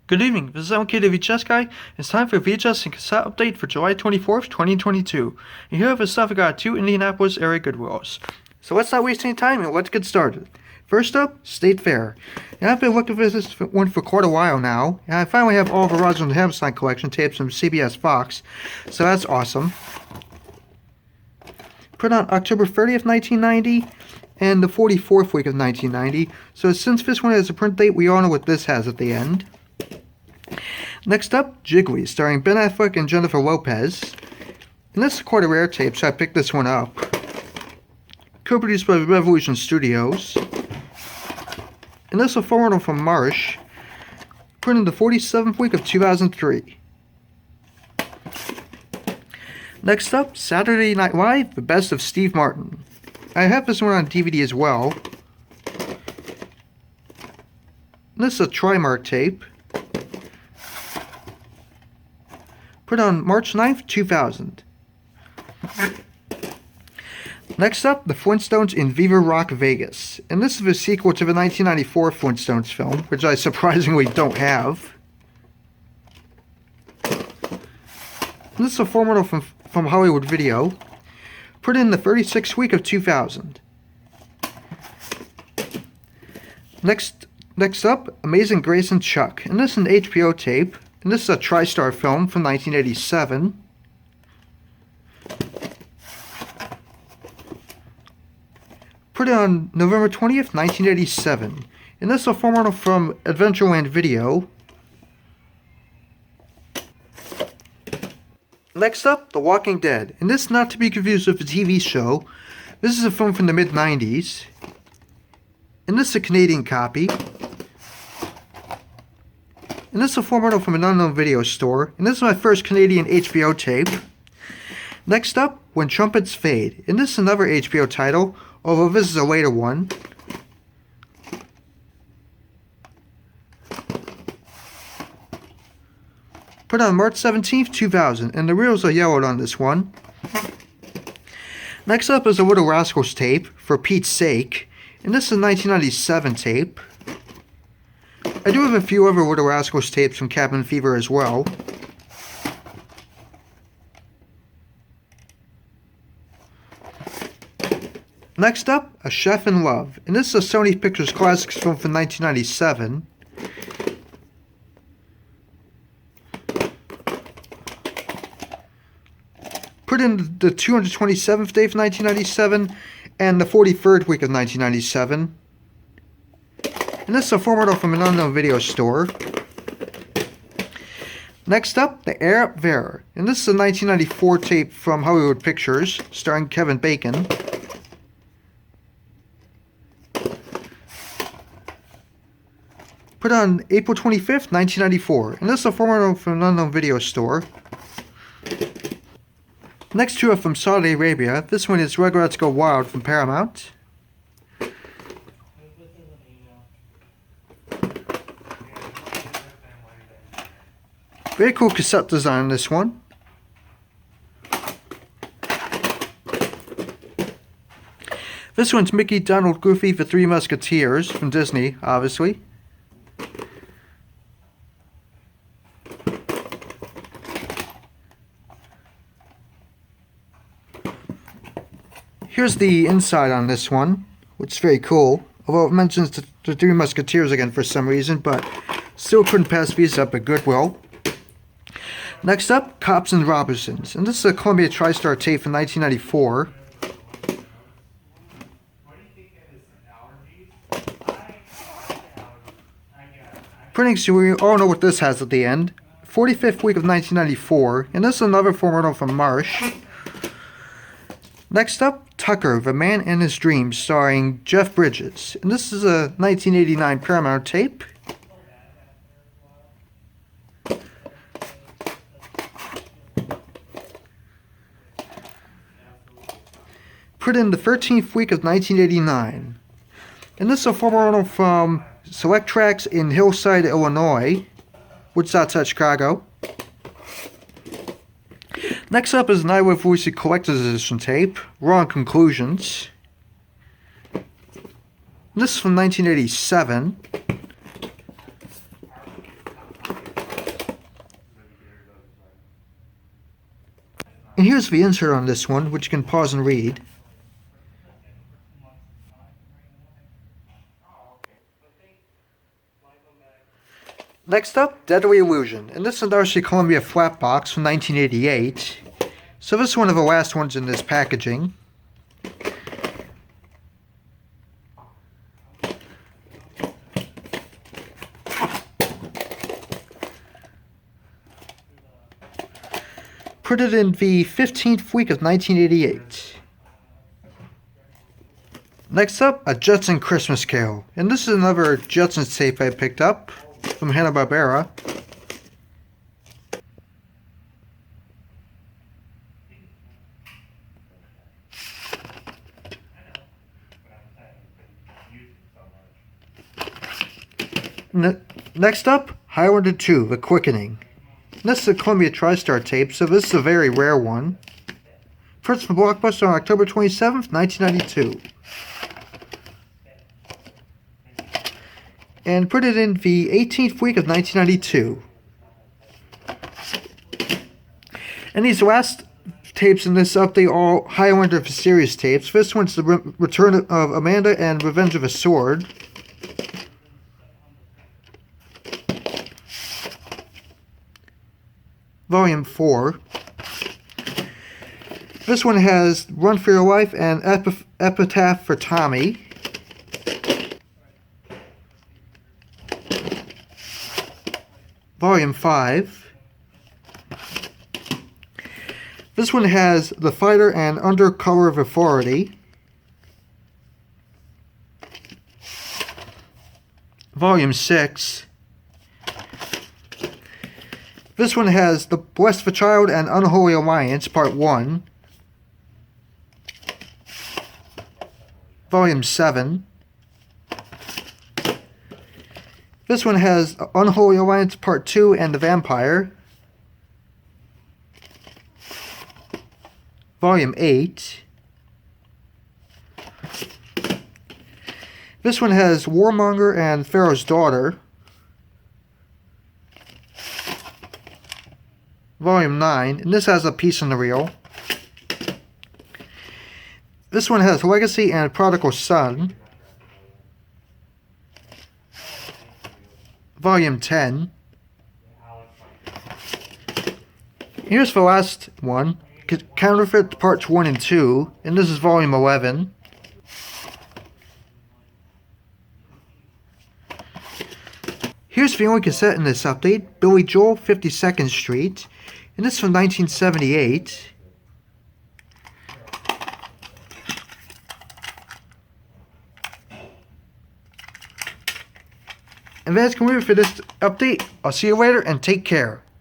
Good evening, this is MK the VHS guy. It's time for VHS and Cassette update for July 24th, 2022. And here the stuff I got at 2 Indianapolis area Goodwills. So let's not waste any time and let's get started. First up, State Fair. And I've been looking for this one for quite a while now, and I finally have all the Rodgers and Hammerstein collection tapes from CBS Fox, so that's awesome. Put on October 30th, 1990, and the 44th week of 1990, so since this one has a print date, we all know what this has at the end. Next up, Gigli, starring Ben Affleck and Jennifer Lopez. And this is quite a rare tape, so I picked this one up. Co-produced by Revolution Studios. And this is a forward from Marsh, printed the 47th week of 2003. Next up, Saturday Night Live, The Best of Steve Martin. I have this one on DVD as well. And this is a Trimark tape. Put on March 9th, 2000. Next up, The Flintstones in Viva Rock Vegas. And this is a sequel to the 1994 Flintstones film, which I surprisingly don't have. And this is a formal from Hollywood Video. Put in the 36th week of 2000. Next up, Amazing Grace and Chuck. And this is an HBO tape. And this is a TriStar film from 1987. Put it on November 20th, 1987. And this is a format from Adventureland Video. Next up, The Walking Dead. And this is not to be confused with the TV show. This is a film from the mid-90s. And this is a Canadian copy. And this is a format from an unknown video store. And this is my first Canadian HBO tape. Next up, When Trumpets Fade. And this is another HBO title, although this is a later one. Put on March 17th, 2000. And the reels are yellowed on this one. Next up is a Little Rascals tape, For Pete's Sake. And this is a 1997 tape. I do have a few other Little Rascals tapes from Cabin Fever as well. Next up, A Chef in Love. And this is a Sony Pictures Classics film from 1997. Put in the 227th day of 1997 and the 43rd week of 1997. And this is a format from an unknown video store. Next up, The Air Up There. And this is a 1994 tape from Hollywood Pictures, starring Kevin Bacon. Put on April 25th, 1994. And this is a format from an unknown video store. Next two are from Saudi Arabia. This one is Rugrats Go Wild from Paramount. Very cool cassette design on this one. This one's Mickey, Donald, Goofy, the Three Musketeers from Disney, obviously. Here's the inside on this one, which is very cool. Although it mentions the Three Musketeers again for some reason, but still couldn't pass these up at Goodwill. Next up, Cops and Robinsons. And this is a Columbia TriStar tape from 1994. Printing, so we all know what this has at the end. 45th week of 1994. And this is another format from Marsh. Next up, Tucker, The Man and His Dreams, starring Jeff Bridges. And this is a 1989 Paramount tape. Put in the 13th week of 1989. And this is a former from Select Tracks in Hillside, Illinois, which is outside Chicago. Next up is an I Love Lucy Collector's Edition tape, Wrong Conclusions. This is from 1987. here's the insert on this one, which you can pause and read. Next up, Deadly Illusion. And this is an RC Columbia flat box from 1988. So this is one of the last ones in this packaging. Printed in the 15th week of 1988. Next up, A Jetson Christmas Carol. And this is another Jetsons tape I picked up from Hanna-Barbera. Next up, Highlander 2, The Quickening. This is a Columbia TriStar tape, so this is a very rare one. First from Blockbuster on October 27th, 1992. And printed in the 18th week of 1992. And these last tapes in this update are all Highlander series tapes. This one's the Return of Amanda and Revenge of a Sword. Volume 4. This one has Run for Your Life and Epitaph for Tommy. Volume 5. This one has The Fighter and Under Cover of Authority. Volume 6. This one has The Blessed the Child and Unholy Alliance, Part 1. Volume 7. This one has Unholy Alliance, Part 2 and The Vampire. Volume 8. This one has Warmonger and Pharaoh's Daughter. Volume 9, and this has a piece on the reel. This one has Legacy and Prodigal Son. Volume 10. Here's the last one, Counterfeit Parts 1 and 2, and this is Volume 11. Here's the only cassette in this update, Billy Joel, 52nd Street, and this is from 1978. And that's going to be it for this update. I'll see you later and take care.